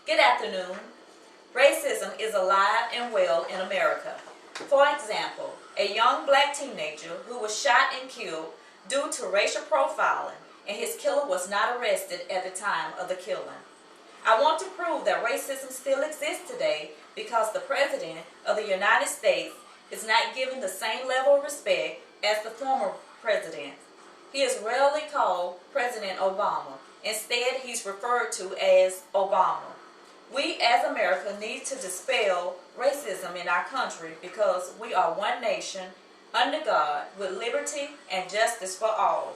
Good afternoon. Racism is alive and well in America. For example, a young black teenager who was shot and killed due to racial profiling, and his killer was not arrested at the time of the killing. I want to prove that racism still exists today because the President of the United States is not given the same level of respect as the former president. He is rarely called President Obama. Instead, he's referred to as Obama. We as America need to dispel racism in our country because we are one nation under God with liberty and justice for all.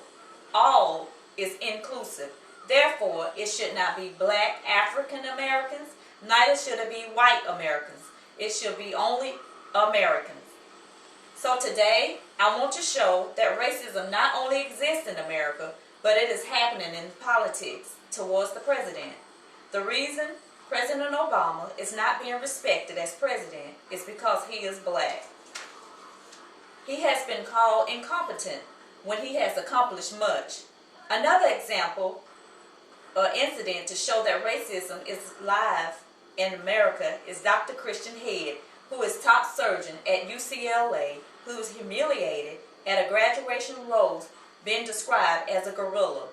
All is inclusive. Therefore, it should not be black African Americans, neither should it be white Americans. It should be only Americans. So today, I want to show that racism not only exists in America, but it is happening in politics towards the president. The reason President Obama is not being respected as president is because he is black. He has been called incompetent when he has accomplished much. Another example or incident to show that racism is live in America is Dr. Christian Head, who is top surgeon at UCLA, who was humiliated at a graduation roast being described as a gorilla.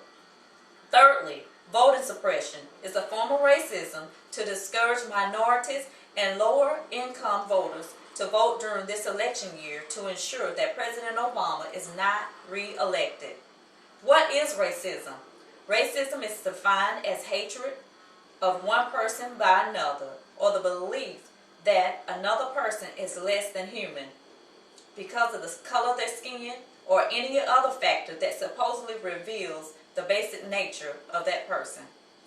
Thirdly, voting suppression is a form of racism to discourage minorities and lower income voters to vote during this election year to ensure that President Obama is not re-elected. What is racism? Racism is defined as hatred of one person by another, or the belief that another person is less than human because of the color of their skin or any other factor that supposedly reveals the basic nature of that person.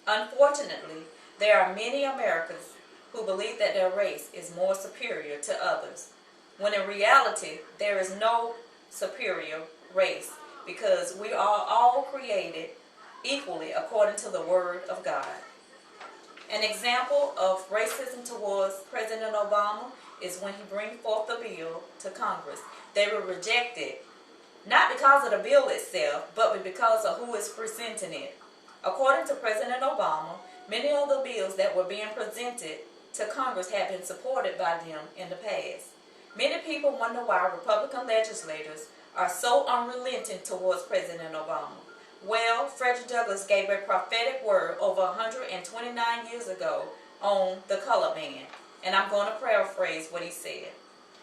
Unfortunately, there are many Americans who believe that their race is more superior to others, when in reality there is no superior race because we are all created equally according to the Word of God. An example of racism towards President Obama is when he brings forth the bill to Congress. They were rejected, not because of the bill itself, but because of who is presenting it. According to President Obama, many of the bills that were being presented to Congress have been supported by them in the past. Many people wonder why Republican legislators are so unrelenting towards President Obama. Well, Frederick Douglass gave a prophetic word over 129 years ago on the colored man, and I'm going to paraphrase what he said.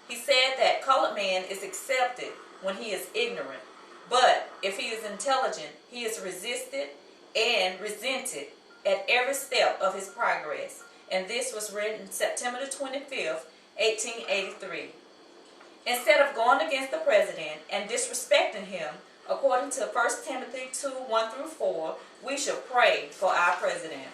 He said that colored man is accepted when he is ignorant, but if he is intelligent, he is resisted and resented at every step of his progress. And this was written September the 25th, 1883. Instead of going against the president and disrespecting him, according to 1 Timothy 2:1-4, we should pray for our president.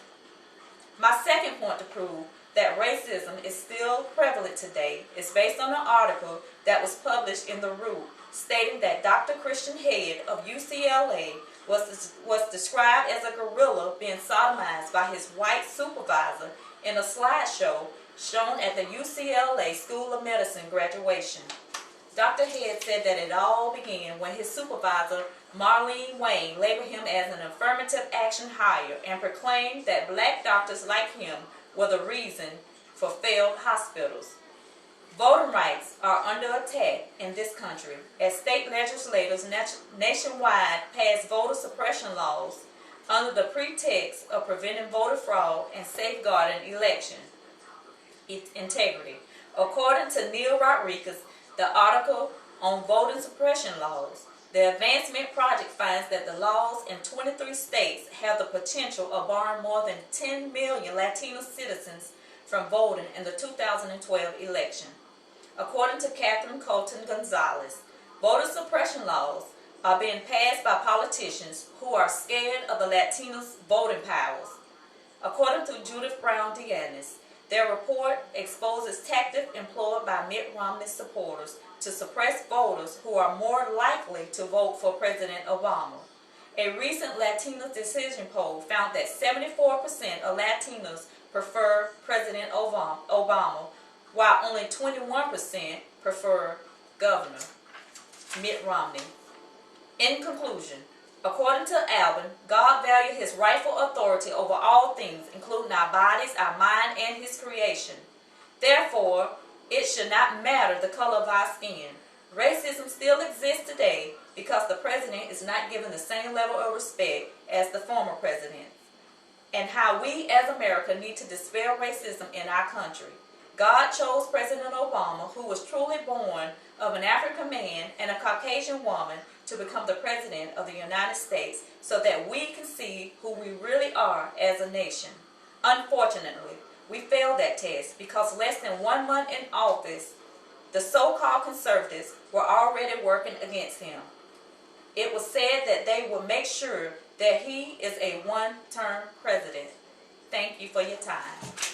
My second point to prove that racism is still prevalent today is based on an article that was published in The Root, stating that Dr. Christian Head of UCLA was described as a gorilla being sodomized by his white supervisor in a slideshow shown at the UCLA School of Medicine graduation. Dr. Head said that it all began when his supervisor, Marlene Wayne, labeled him as an affirmative action hire and proclaimed that black doctors like him were the reason for failed hospitals. Voting rights are under attack in this country as state legislators nationwide pass voter suppression laws under the pretext of preventing voter fraud and safeguarding election integrity. According to Neil Rodriguez, the article on voting suppression laws, the Advancement Project finds that the laws in 23 states have the potential of barring more than 10 million Latino citizens from voting in the 2012 election. According to Catherine Colton Gonzalez, voter suppression laws are being passed by politicians who are scared of the Latinos' voting powers. According to Judith Brown Deannis, their report exposes tactics employed by Mitt Romney's supporters to suppress voters who are more likely to vote for President Obama. A recent Latino decision poll found that 74% of Latinos prefer President Obama, while only 21% prefer Governor Mitt Romney. In conclusion, According to Alvin, God valued his rightful authority over all things, including our bodies, our mind, and his creation. Therefore, it should not matter the color of our skin. Racism still exists today because the president is not given the same level of respect as the former president. And how we as America need to dispel racism in our country. God chose President Obama, who was truly born of an African man and a Caucasian woman, to become the President of the United States so that we can see who we really are as a nation. Unfortunately, we failed that test because less than 1 month in office, the so-called conservatives were already working against him. It was said that they will make sure that he is a one-term president. Thank you for your time.